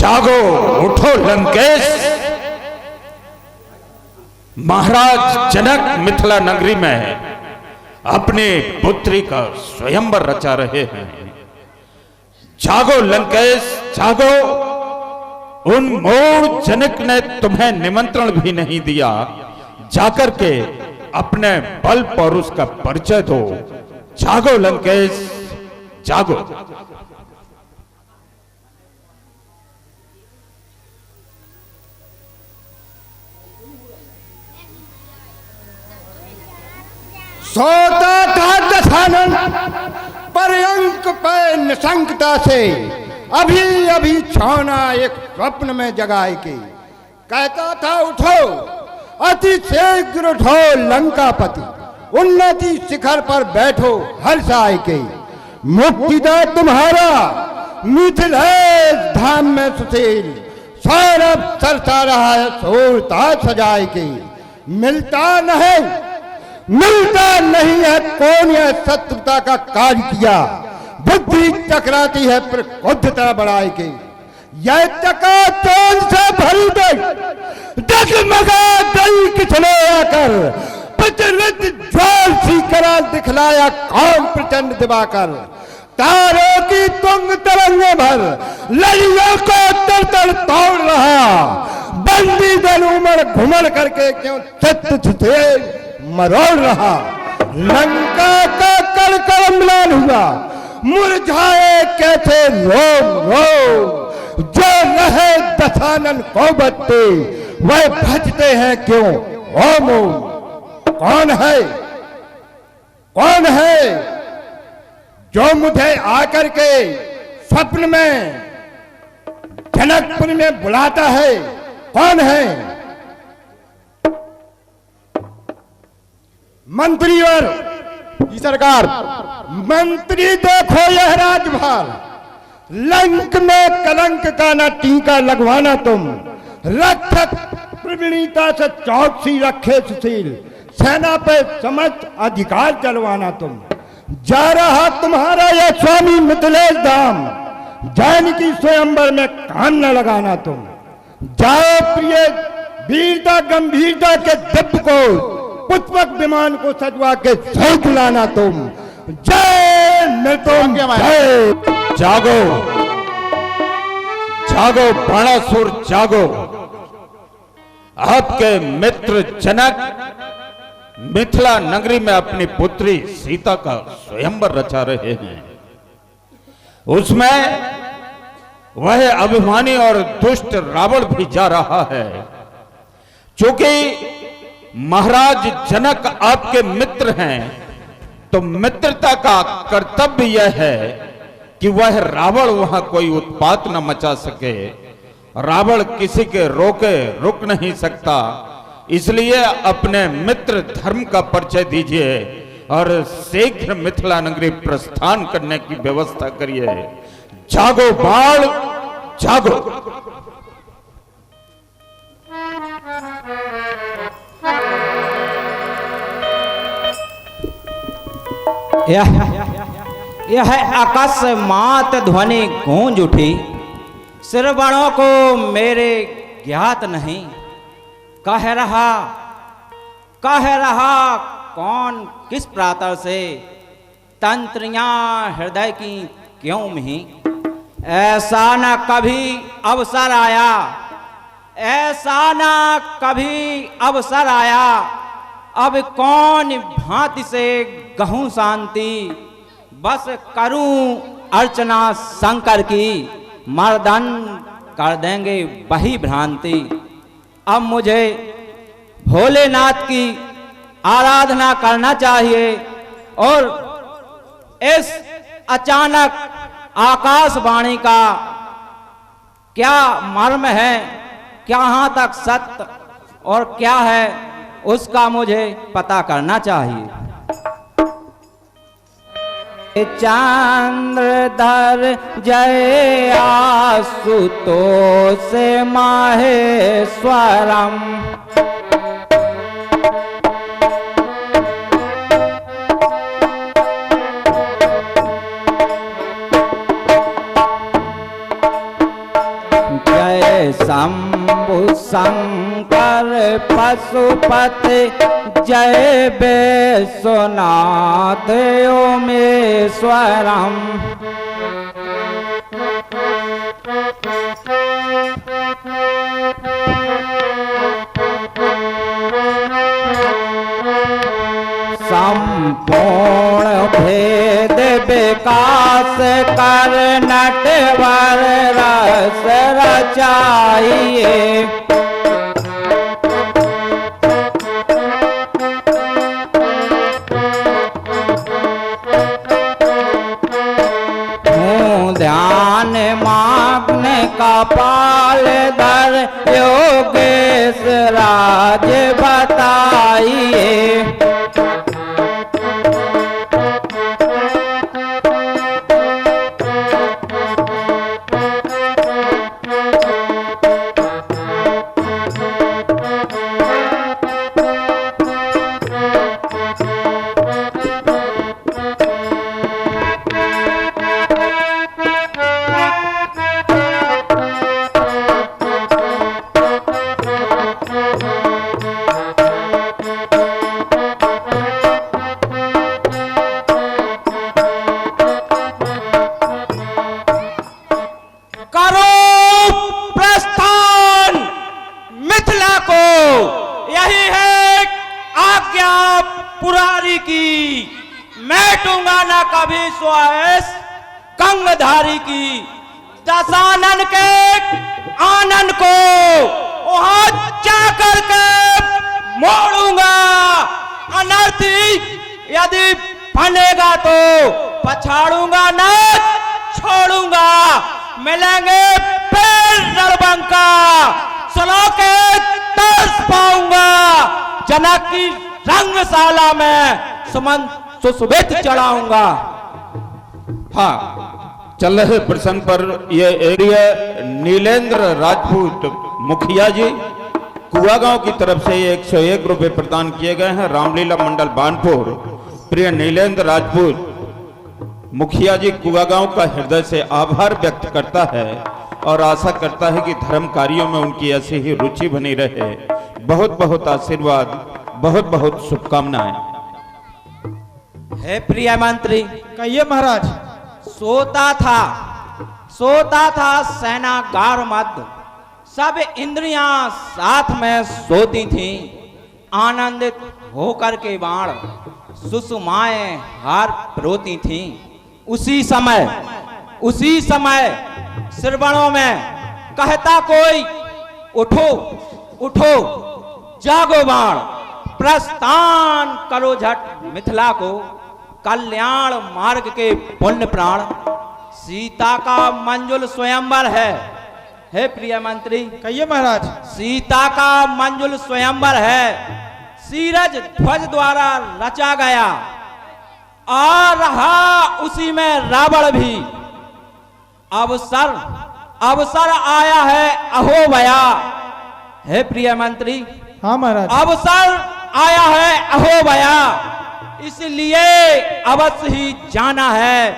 जागो, उठो लंकेश। महाराज जनक मिथिला नगरी में अपनी पुत्री का स्वयंवर रचा रहे हैं। जागो लंकेश, जागो। उन मूढ़ जनक ने तुम्हें निमंत्रण भी नहीं दिया, जाकर के अपने बल पौरुष का परिचय दो। जागो लंकेश, जागो। सोता था दशानन पर्यंक पे निशंकता से, अभी अभी छौना एक स्वप्न में जगाए के। कहता था उठो, अति शीघ्र उठो लंकापति, उन्नति शिखर पर बैठो हर्ष आए के। मुक्तिदा तुम्हारा मिथिलेश धाम में सुशील, सौरभ सरसा रहा है सोरता सजाए के। मिलता नहीं है कौन यह शत्रुता का कार्य किया, बुद्धि टकराती है पर क्रोधता बढ़ाए के। यह चकाचौंध से भरी गई डगमगा गई किसने आकर, प्रचलित ज्वाल सी करा दिखलाया कौन प्रचंड दिवाकर। तारों की तुंग तरंगे भर लड़ियों को तर तोड़ रहा, बंदी दल उमड़ घुमड़ करके क्यों छत मरोड़ रहा। लंका का कर करमलान हुआ, मुरझाए कैसे रोम रोम। जो रहे दशानन को बत्ते, वह भजते हैं क्यों ओम ओम। कौन है जो मुझे आकर के स्वप्न में जनकपुर में बुलाता है? कौन है? मंत्रीवर की सरकार। मंत्री देखो यह राजभार, लंक में कलंक का न टीका लगवाना तुम। रक्षक प्रवीणता से चौकसी रखे सुशील, सेना पे समझ अधिकार चलवाना तुम। जा रहा तुम्हारा यह स्वामी मिथिलेश धाम, जानकी स्वयंवर में कान न लगाना तुम। जाओ प्रिय वीरता गंभीरता के दिव्य को, पुष्पक विमान को सजवा के झोंक लाना तुम। जय तुम जय। जागो, जागो बाणासुर, जागो। आपके मित्र जनक मिथिला नगरी में अपनी पुत्री सीता का स्वयंवर रचा रहे हैं। उसमें वह अभिमानी और दुष्ट रावण भी जा रहा है। चूंकि महाराज जनक आपके मित्र हैं, तो मित्रता का कर्तव्य यह है कि वह रावण वहां कोई उत्पात न मचा सके। रावण किसी के रोके रुक नहीं सकता, इसलिए अपने मित्र धर्म का परिचय दीजिए और शीघ्र मिथिला नगरी प्रस्थान करने की व्यवस्था करिए। जागो बाल, जागो। यह अकस्मात ध्वनि गूंज उठी, श्रवणों को मेरे ज्ञात नहीं। कह रहा कौन किस प्रातः से, तंत्रियां हृदय की क्यों मिही। ऐसा न कभी अवसर आया, ऐसा न कभी अवसर आया। अब कौन भांति से गहूं शांति, बस करूं अर्चना शंकर की। मर्दन कर देंगे वही भ्रांति। अब मुझे भोलेनाथ की आराधना करना चाहिए और इस अचानक आकाशवाणी का क्या मर्म है, कहाँ तक सत्य और क्या है, उसका मुझे पता करना चाहिए। चंद्रधर जय आशुतोष माहेश्वरम, जय शंभु शंकर पशुपति जय विश्वनाथ ओमेश्वरम। संपूर्ण भेद विकास कर नटवर रस रचाइए। हूँ ध्यान माग्न कपाल धर योगेश राज बताइए। कभी स्वायस कंगधारी की दशानन के आनंद को वहां जाकर के मोड़ूंगा। अनर्थी यदि बनेगा तो पछाड़ूंगा न छोड़ूंगा। मिलेंगे फिर रणबंका सुनो के तरस पाऊंगा। जनक की रंगशाला में सुमन सुशोभित चढ़ाऊंगा। हाँ, चल रहे प्रसंग पर ये एरिया नीलेंद्र राजपूत मुखिया जी कुआ गांव की तरफ से 101 रुपए प्रदान किए गए हैं। रामलीला मंडल बानपुर प्रिय नीलेंद्र राजपूत मुखिया जी कुआ गांव का हृदय से आभार व्यक्त करता है और आशा करता है कि धर्म कार्यों में उनकी ऐसी ही रुचि बनी रहे। बहुत बहुत आशीर्वाद, बहुत बहुत शुभकामनाएं। हे प्रिय मंत्री, कहिए महाराज। सोता था सेनागार मध्य, सब इंद्रियां साथ में सोती थीं। आनंदित होकर के बाण सुषमाएं हार परोती थीं। उसी समय श्रवणों में कहता कोई, उठो उठो जागो बाण, प्रस्थान करो झट मिथिला को, कल्याण मार्ग के पुण्य प्राण। सीता का मंजुल स्वयंवर है। हे प्रिय मंत्री, कहिए महाराज। सीता का मंजुल स्वयंवर है, सीरज ध्वज द्वारा रचा गया। आ रहा उसी में रावण भी। अवसर आया है अहो भया। हे प्रिय मंत्री, हाँ महाराज। अवसर आया है अहो भया, इसलिए अवश्य ही जाना है।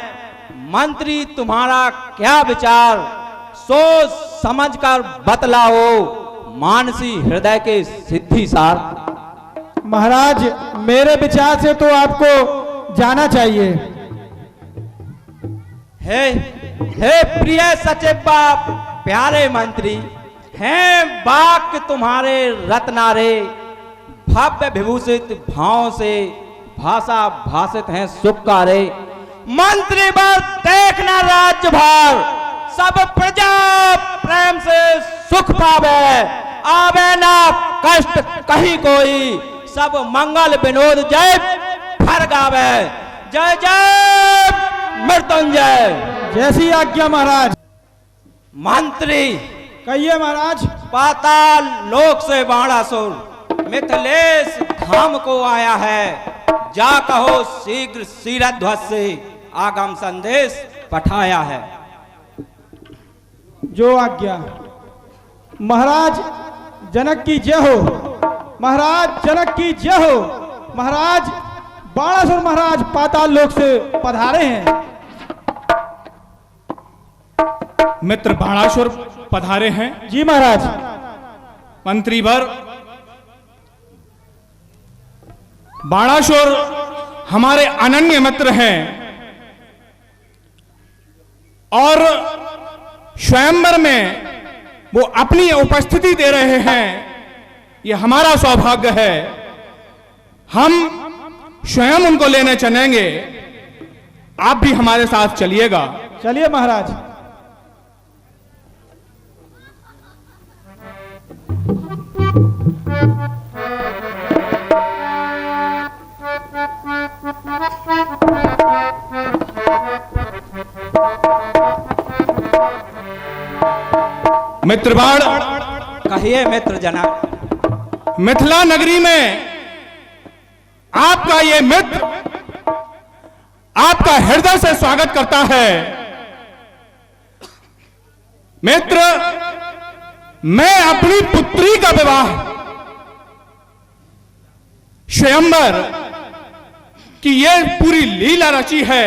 मंत्री तुम्हारा क्या विचार, सोच समझकर बतलाओ मानसी हृदय के सिद्धि सार। महाराज, मेरे विचार से तो आपको जाना चाहिए। हे प्रिय सचिव बाप, प्यारे मंत्री, हैं वाक्य तुम्हारे रत्नारे, भव्य विभूषित भाव से भाषा भाषित हैं सुकारे। मंत्री बर देखना राज्य भार, सब प्रजा प्रेम से सुख पावे। आवे ना कष्ट कहीं कोई, सब मंगल विनोद जय भर गावे। जय जय मृत्युंजय। जैसी आज्ञा महाराज। मंत्री, कहिए महाराज। पाताल लोक से बाणासुर मिथिलेश धाम को आया है। जा कहो शीघ्र शीरध्वज से आगम संदेश पठाया है। जो आज्ञा। महाराज जनक की जय हो। महाराज जनक की जय हो। महाराज बाणासुर महाराज पाताल लोक से पधारे हैं। मित्र बाणासुर पधारे हैं। जी महाराज। मंत्रीवर, बाणासुर हमारे अनन्य मित्र हैं और स्वयंवर में वो अपनी उपस्थिति दे रहे हैं, ये हमारा सौभाग्य है। हम स्वयं उनको लेने चलेंगे, आप भी हमारे साथ चलिएगा। चलिए महाराज। मित्रबाण, कहिए मित्र जनक। मिथिला नगरी में आपका ये मित्र आपका हृदय से स्वागत करता है। मित्र, मैं अपनी पुत्री का विवाह स्वयंवर की ये पूरी लीला रची है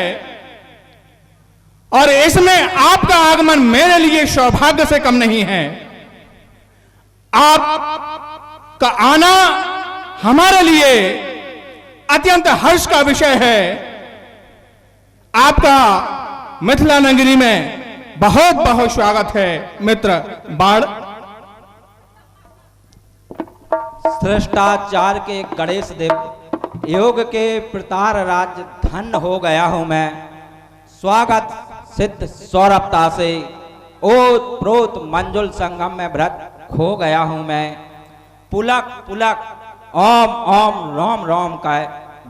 और इसमें आपका आगमन मेरे लिए सौभाग्य से कम नहीं है। आपका आना हमारे लिए अत्यंत हर्ष का विषय है। आपका मिथिला नगरी में बहुत बहुत स्वागत है मित्र बाण। श्रेष्ठाचार्य के गणेश देव योग के प्रतार राज्य धन्य हो गया हूं मैं। स्वागत सिद्ध सौरभता से ओत प्रोत मंजुल संगम में व्रत खो गया हूं मैं। पुलक पुलक ओम ओम रोम रोम का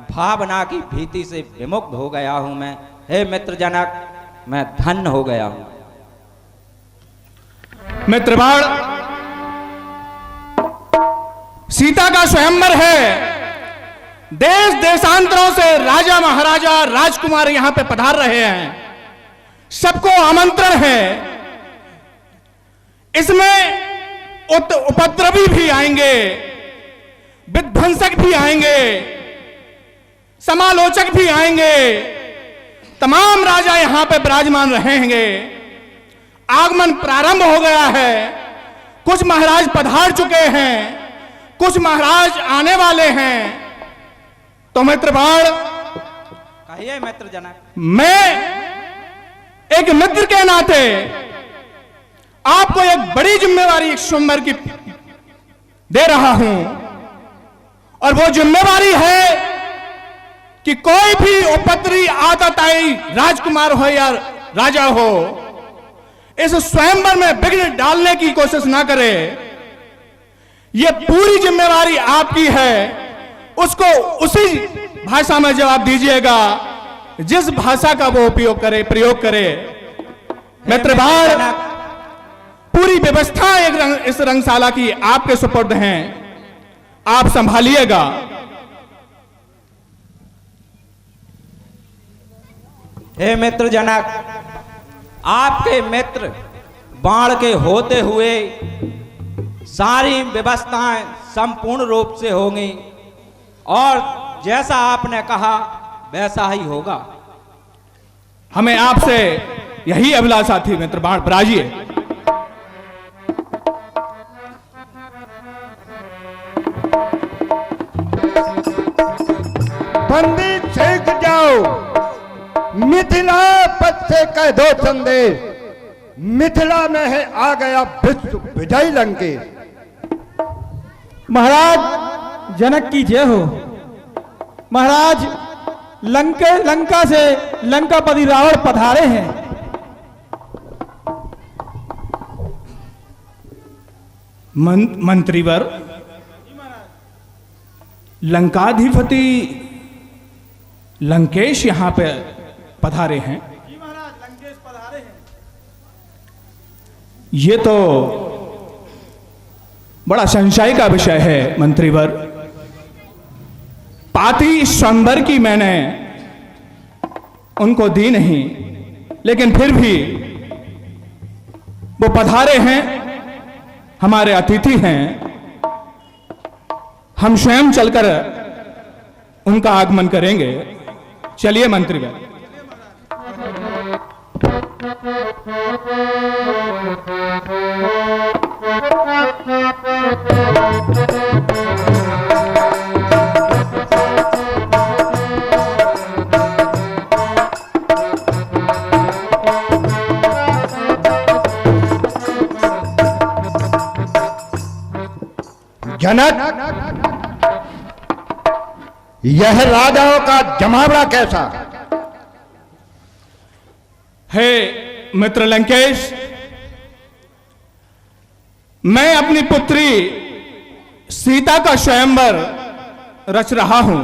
भावना की भीति से विमुक्त हो गया हूं मैं। हे मित्र जनक, मैं धन्य हो गया हूं। मित्रबाण, सीता का स्वयंवर है। देश देशांतरों से राजा महाराजा राजकुमार यहां पे पधार रहे हैं, सबको आमंत्रण है। इसमें उपद्रवी भी आएंगे, विध्वंसक भी आएंगे, समालोचक भी आएंगे। तमाम राजा यहां पे विराजमान रहेंगे। आगमन प्रारंभ हो गया है। कुछ महाराज पधार चुके हैं, कुछ महाराज आने वाले हैं। तो मित्रबाण, कहिए मित्र जनक। मैं एक मित्र के नाते आपको एक बड़ी जिम्मेवारी एक स्वयंवर की दे रहा हूं और वो जिम्मेवारी है कि कोई भी उपद्रवी आतताई राजकुमार हो या राजा हो, इस स्वयंवर में विघ्न डालने की कोशिश ना करे। यह पूरी जिम्मेवारी आपकी है। उसको उसी भाषा में जवाब दीजिएगा जिस भाषा का वो उपयोग करे, प्रयोग करे। मित्रभार, पूरी व्यवस्था इस रंगशाला की आपके सुपुर्द हैं, आप संभालिएगा। हे मित्र जनक, आपके मित्र बाण के होते हुए सारी व्यवस्थाएं संपूर्ण रूप से होंगी और जैसा आपने कहा वैसा ही होगा। हमें आपसे यही अभिलाषा थी मित्र बाण, बराजिए। पंडित सीख जाओ, मिथिला पद से कह दो संदेश, मिथिला में है आ गया विश्व विजय लंकेश। महाराज जनक की जय हो। महाराज लंका से लंकापति रावण पधारे हैं। मंत्रीवर, लंकाधिपति लंकेश यहां पे पधारे हैं। जी महाराज, लंकेश पधारे हैं। ये तो बड़ा संशय का विषय है मंत्रीवर। पाती स्वयंवर की मैंने उनको दी नहीं, लेकिन फिर भी वो पधारे हैं, हमारे अतिथि हैं। हम स्वयं चलकर उनका आगमन करेंगे। चलिए मंत्रीवर। जनक, यह राजाओं का जमावड़ा कैसा? हे मित्र लंकेश, मैं अपनी पुत्री सीता का स्वयंवर रच रहा हूं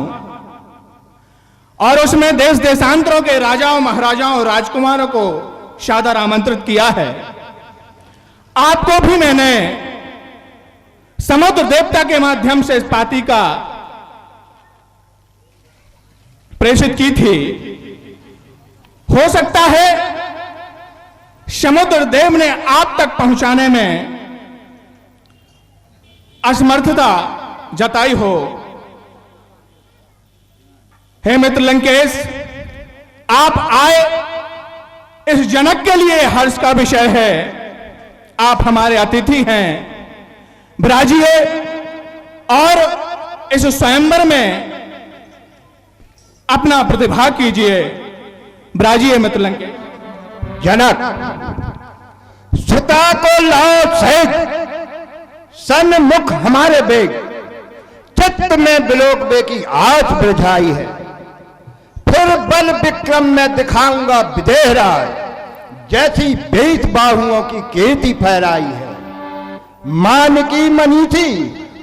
और उसमें देश देशांतरों के राजाओं, महाराजाओं और राजकुमारों को सादर आमंत्रित किया है। आपको भी मैंने समुद्र देवता के माध्यम से इस पाती का प्रेषित की थी। हो सकता है समुद्र देव ने आप तक पहुंचाने में असमर्थता जताई हो। हे मित्र लंकेश, आप आए इस जनक के लिए हर्ष का विषय है। आप हमारे अतिथि हैं, विराजिए और इस स्वयंवर में अपना प्रतिभाग कीजिए। विराजिए मित्र लंकेश। जनक, सुता को लाओ सहित सन्मुख हमारे बेग, चित्त में बिलोक बे की आस बुझाई है। फिर बल विक्रम में दिखाऊंगा विदेह राज, जैसी बेत बाहुओं की कीर्ति फहराई है। मान की मनी थी,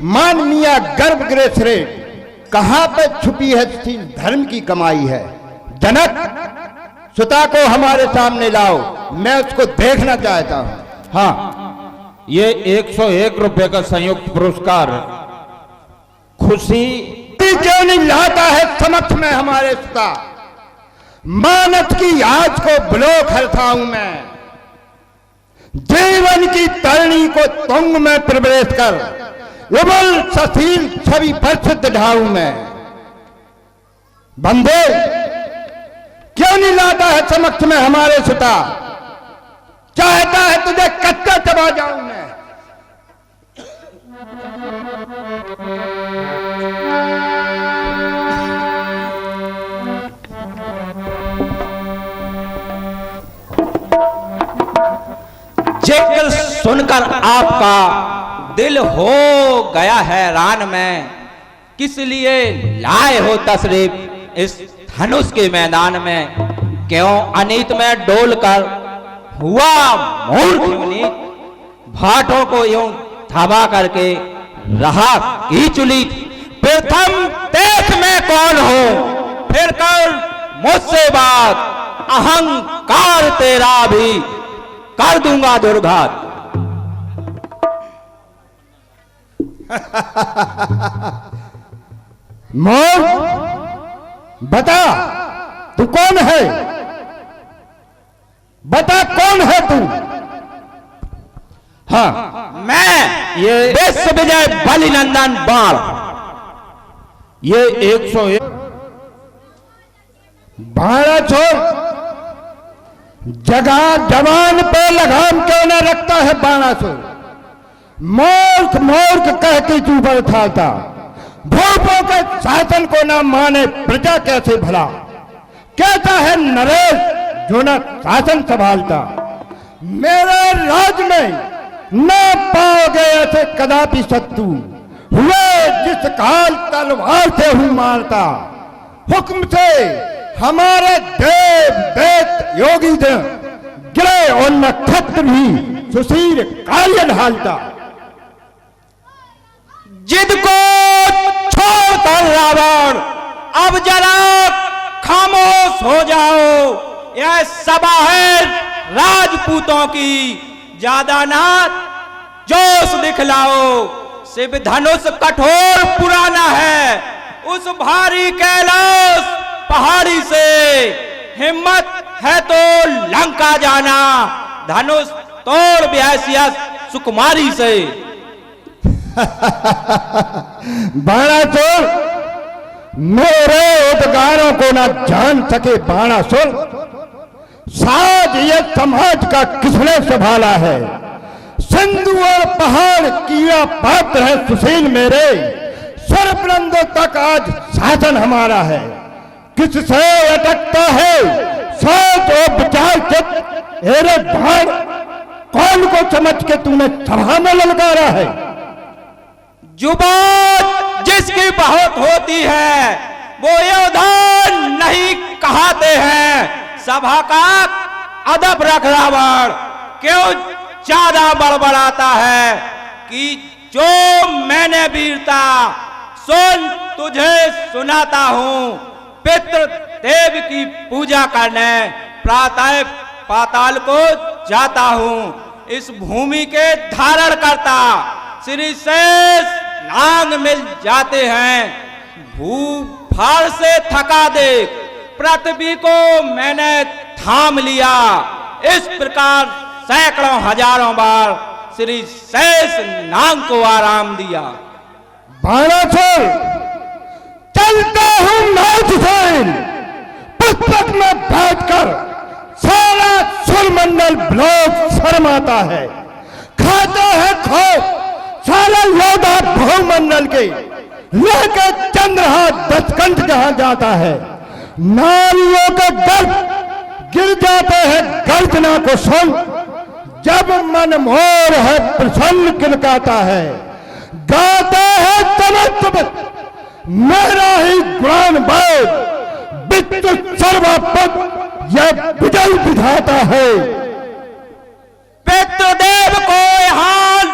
मान मिया गर्भ गृह श्रेष्ठ, कहां पे छुपी है शील धर्म की कमाई है। जनक, सुता को हमारे सामने लाओ, मैं उसको देखना चाहता हूं। हाँ, ये 101 रुपए का संयुक्त पुरस्कार खुशी क्यों नहीं लाता है समक्ष में हमारे सुता? मानस की आज को ब्लोक हरसाऊं मैं, जीवन की तरणी को तुंग में प्रवेश कर उबल सशील छवि प्रसिद्ध ढाऊं मैं। बंदे, क्यों नहीं लाता है समक्ष में हमारे सुता? चाहता है तुझे कच्चा चबा जाऊं मैं। जिक्र सुनकर आपका दिल हो गया हैरान में, किस लिए लाए हो तशरीफ इस धनुष के मैदान में? क्यों अनीत में डोल कर हुआ मूर्ख विनीत, भाटों को यूं थमा करके रहा की चुली। प्रथम देश में कौन हो, फिर कर मुझसे बात, अहंकार तेरा भी कर दूंगा दुर्घात। मोर, बता तू कौन है? बता कौन है तू? हाँ, मैं ये विश्व विजय बलि नंदन बाण, ये 101 भाड़ा छोड़, जगह जवान पे लगाम क्यों न रखता है बाणासुर? मूर्ख मूर्ख कह के तू बरसाता, भूपों के शासन को ना माने प्रजा कैसे भला? कहता है नरेश जो न शासन संभालता। मेरे राज में न पाओगे ऐसे कदापि शत्रु, हुए जिस काल तलवार से हूं मारता। हुक्म से हमारे देव देत योगी दे गिरे और नक्षत्र भी सुशील कार्य ढालता। जिद को छोड़कर रावण अब जरा खामोश हो जाओ। यह सभा है राजपूतों की, ज्यादा ना जोश दिखलाओ। शिव धनुष कठोर पुराना है, उस भारी कैलाश पहाड़ी से हिम्मत है तो लंका जाना। धनुष तोड़ ब्यासिया सुकुमारी से। बाणासुर, मेरे उद्गारों को ना जान सके बाणासुर। साज ये समाज का किसने संभाला है? सिंधु और पहाड़ कीड़ा पात्र है सुशील मेरे, सर्वबुलंदों तक आज शासन हमारा है। किससे अटकता है सोच और विचार चित? अरे भाड़, कौन को समझ के तूने सभा में ललकारा है? जुबान जिसकी बहुत होती है वो योद्धा नहीं कहते हैं। सभा का अदब रख रावण, क्यों ज्यादा बड़बड़ाता है कि जो मैंने वीरता सुन तुझे सुनाता हूं। पितृ देव की पूजा करने प्रातः पाताल को जाता हूं। इस भूमि के धारण करता श्री शेष नाग मिल जाते हैं। भूभार से थका देख पृथ्वी को मैंने थाम लिया। इस प्रकार सैकड़ों हजारों बार श्री शेष नाग को आराम दिया। बाणासुर, चलता हूं नाथसेन, पुस्तक में बैठकर सारा सुरमंडल ब्लॉक शर्माता है। खाता है खौफ सारा योद्धा भूमंडल के, लेकर चंद्रहास दशकंठ जहां जाता है। नारियों का गर्भ गिर जाते हैं गर्जना को सुन, जब मन मोर है प्रसन्न किलकाता है। गाता है चमक मेरा ही गुण बोध, विद्युत सर्वपद यह विजय विधाता है। पितृदेव को यहाँ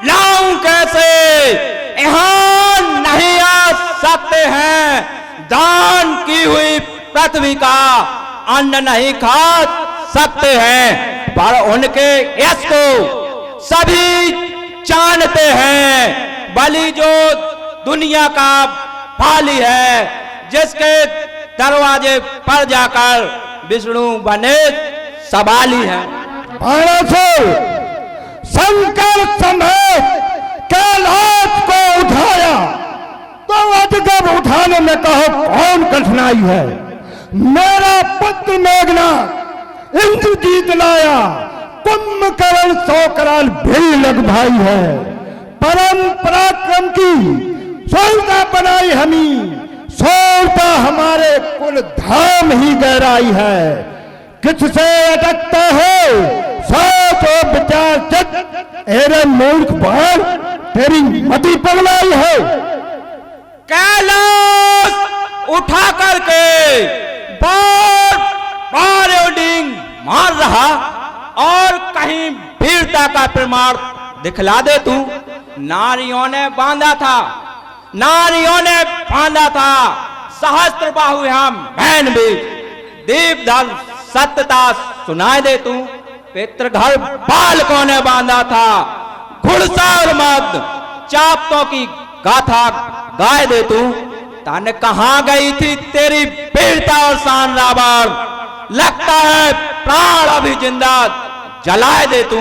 लाऊं कैसे, यहाँ नहीं आ सकते हैं। दान की हुई पृथ्वी का अन्न नहीं खा सकते हैं, पर उनके यश को सभी जानते हैं। बलि जो दुनिया का पाली है, जिसके दरवाजे पर जाकर विष्णु बने सवाली है। शंकर समेत कैलाश को उठाया तो अजगर उठाने में कहो कौन कठिनाई है। मेरा पुत्र मेघनाथ इंद्रजीत लाया, कुंभकर्ण 100 कराल भी लग भाई है। परम पराक्रम की सोलता बनाई हमी, सोलता हमारे कुल धाम ही गहराई है। किससे अटकता है सोचो विचार चित, एरे मूर्ख बाल तेरी मति पगलाई है। कैलाश उठा करके बार बार डिंग मार रहा, और कहीं वीरता का प्रमाण दिखला दे तू। नारियों ने बांधा था, नारियों ने बांधा था सहस्त्र बाहु हम बहन भी। दीपधर सत्यता सुनाए दे तू। पितृघर बालकों ने बांधा था, घुड़सवार मर्द चापतों की गाथा गाए दे तू। तन कहां गई थी तेरी वीरता और शान रावण, लगता है प्राण अभी जिंदा जलाए दे तू।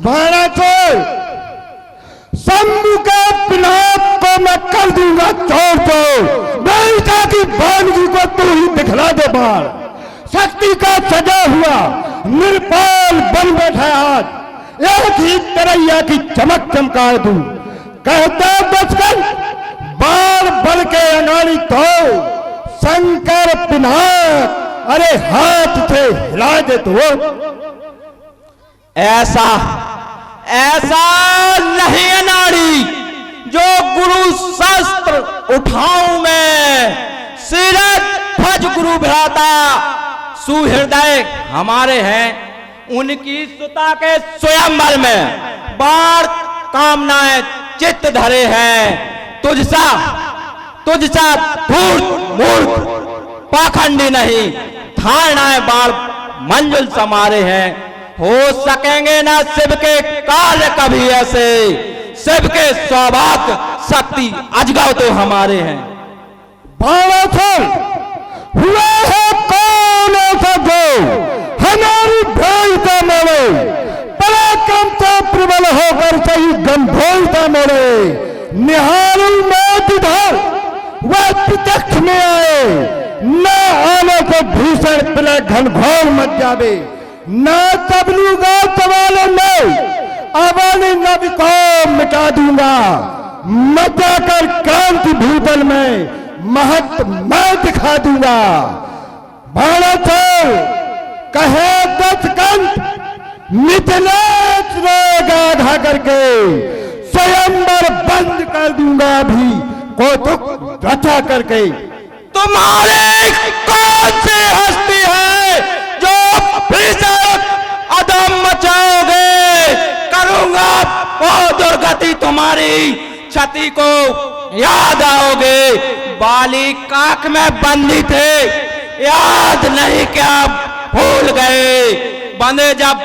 बाणासुर, शंभु का विनाश को मैं कर दूंगा चोर चोर। बेटा की बानगी को तू ही दिखला दे बाल। शक्ति का सजा हुआ निर्पाल बन बैठा आज, एक ही तरैया की चमक चमका दूं। कहता बचकर बार बल के अनाड़ी तो शंकर पिनाक, अरे हाथ से हिला दे तो। ऐसा ऐसा नहीं अनाड़ी जो गुरु शस्त्र उठाऊं मैं। सिरत भज गुरु भ्राता सुहृदय हमारे हैं। उनकी सुता के स्वयंवर में बार कामनाएं चित्त धरे हैं। तुझसा धूर्त मूर्ख पाखंडी नहीं, धारणाएं बार मंजुल समारे हैं। हो सकेंगे ना शिव के कार्य कभी ऐसे, शिव के सौभाग्य शक्ति अजगव तो हमारे हैं। बाणासुर, हुआ है कौन ऐसा जो हमारी भ्रांता मोड़े, पराक्रम से प्रबल होकर सही गंभीरता मोड़े। निहारू मौत इधर वह प्रत्यक्ष में आए, न आने से भीषण प्रलय घनघोर मच जावे। न तबलूगा सवालों में अवानी नबी को मिटा दूंगा। मचा कर क्रांति भूतल में महत्व मैं दिखा दूंगा। बाणासुर, कहे दशकंठ मिथिलेश रोग गाधा करके स्वयंवर बंद कर दूंगा भी कौतुक रचा करके। तुम्हारी कौन सी हस्ती है जो भीषण अदम मचाओगे? करूंगा वो दुर्गति तुम्हारी क्षति को याद आओगे। बाली काक में बंदी थे, याद नहीं क्या भूल गए? बंदे जब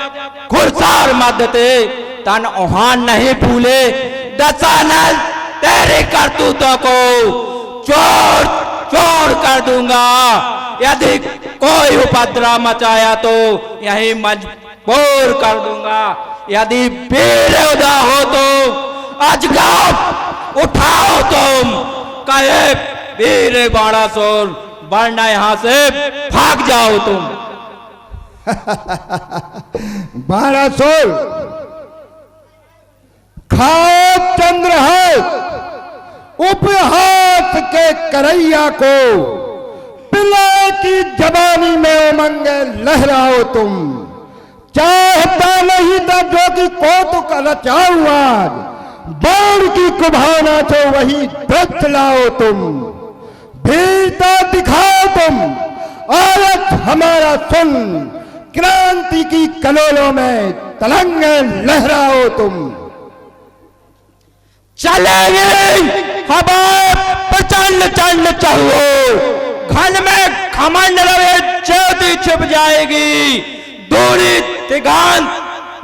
खुरसार मध्य थे तन ओहान नहीं भूले। दशानल तेरी करतूतों को चोर चोर कर दूंगा। यदि कोई उपद्रव मचाया तो यही मजबूर कर दूंगा। यदि वीर उदा हो तो अजगर उठाओ तुम। कहे वीर बाणासुर, वरना यहां से भाग जाओ तुम। बाणासुर खाओ चंद्रहास, उपहास के करैया को पिला की जवानी में उमंग लहराओ तुम। चाहता नहीं था जो कि कौतुक रचाऊं आज, बाण की कुभाना तो वही दृष्ट लाओ तुम। वीरता दिखाओ तुम, आज हमारा सुन। क्रांति की कलोलों में तलंग लहराओ तुम। चलेगी हवा प्रचंड चंड चलो, घन में खमंड रवे ज्योति छिप जाएगी। दूरी दिगांत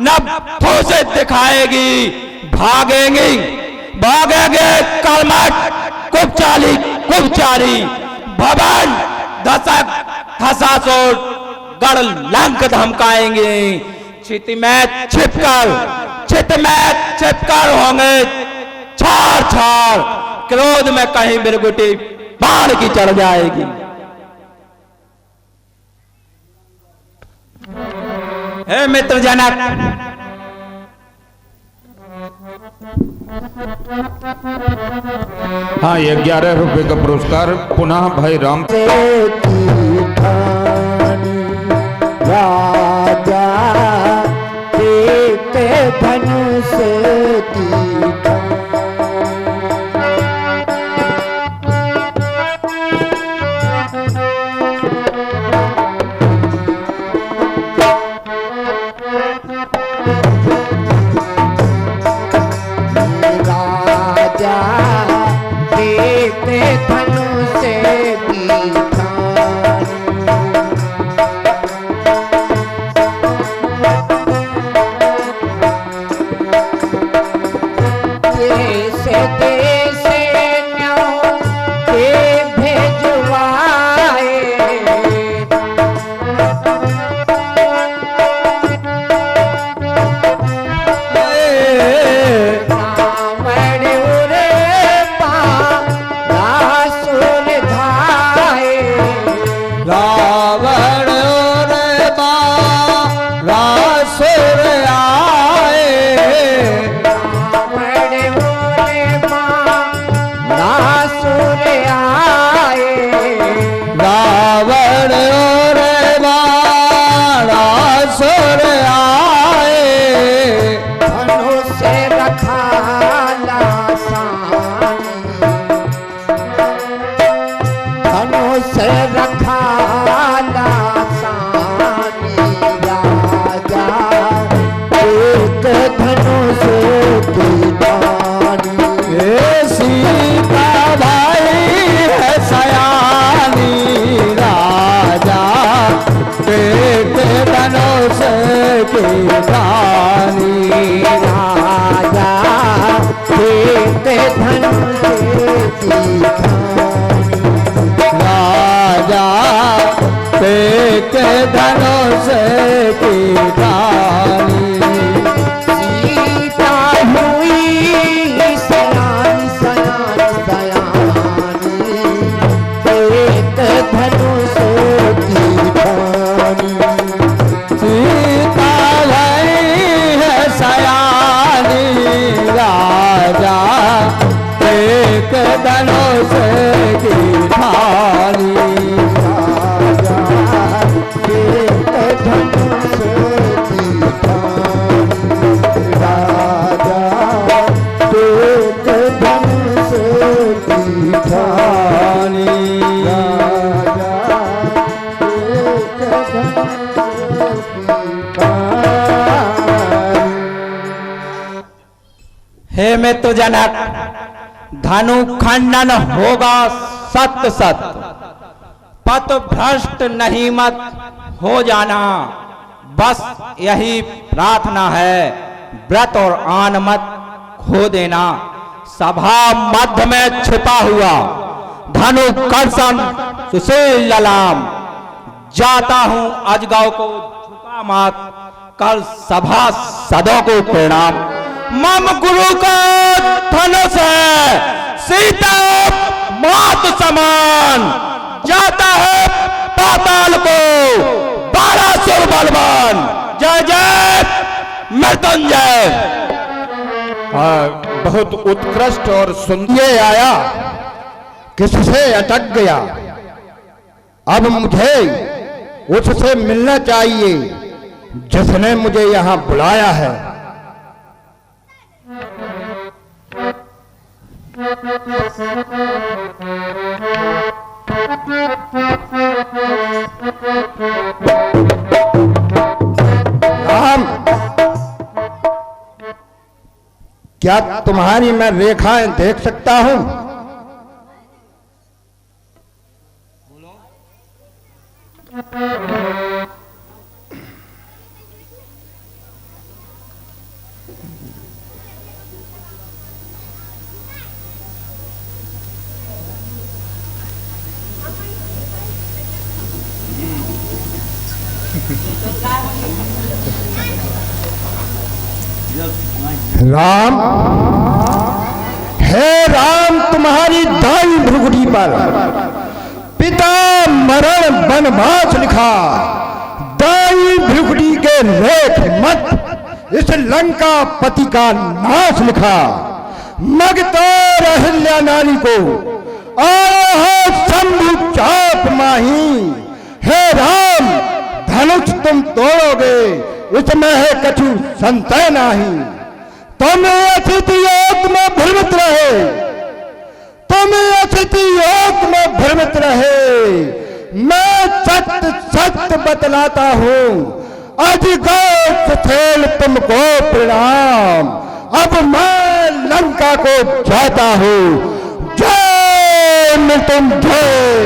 नभों से दिखाएगी। भागेंगे भागेंगे कलमट कुपचाली कुपचारी। भवन दशक धसासुर गढ़ लंक धमकाएंगे। चित में छिपकर होंगे छार छार। क्रोध में कहीं बिरगुटी बाण की चढ़ जाएगी। हे मित्र जनक, हाँ, ये 11 रुपए का पुरस्कार पुनः भाई राम। राजा एक धनुष राजा हे मित्र जनक, धनु खंडन होगा सत्य सत्य, पथ भ्रष्ट नहीं मत हो जाना, बस यही प्रार्थना है, व्रत और आन मत खो देना। सभा मध्य में छिपा हुआ धनु कर्षण सुशील ललाम, जाता हूं अजगांव को झुका मात, कल सभा सदों को प्रणाम। मम गुरु का धनुष है सीता मात समान, जाता है पाताल को बारासुर बलवान। जय जय मृत्युंजय। बहुत उत्कृष्ट और सुंदर। ये आया किससे अटक गया, अब मुझे उससे मिलना चाहिए जिसने मुझे यहां बुलाया है। राम, क्या तुम्हारी मैं रेखाएं देख सकता हूं? राम, हे राम, तुम्हारी दाई भ्रुकुटी पर पिता मरण वनवास लिखा, दाई भ्रुकुटी के लेख मत इस लंका पति का नाश लिखा। मगतार अहिल्या नारी को आया है शंभु चाप माही। हे राम, धनुष तुम तोड़ोगे, इसमें है कछु संशय नहीं। तुम अतिथि योग में भ्रमित रहे, तुम अतिथि योग में भ्रमित रहे। मैं सत्य सत्य बतलाता हूं, अजगौर खेल तुमको प्रणाम। अब मैं लंका को जाता हूं। जय मृत्युंजय।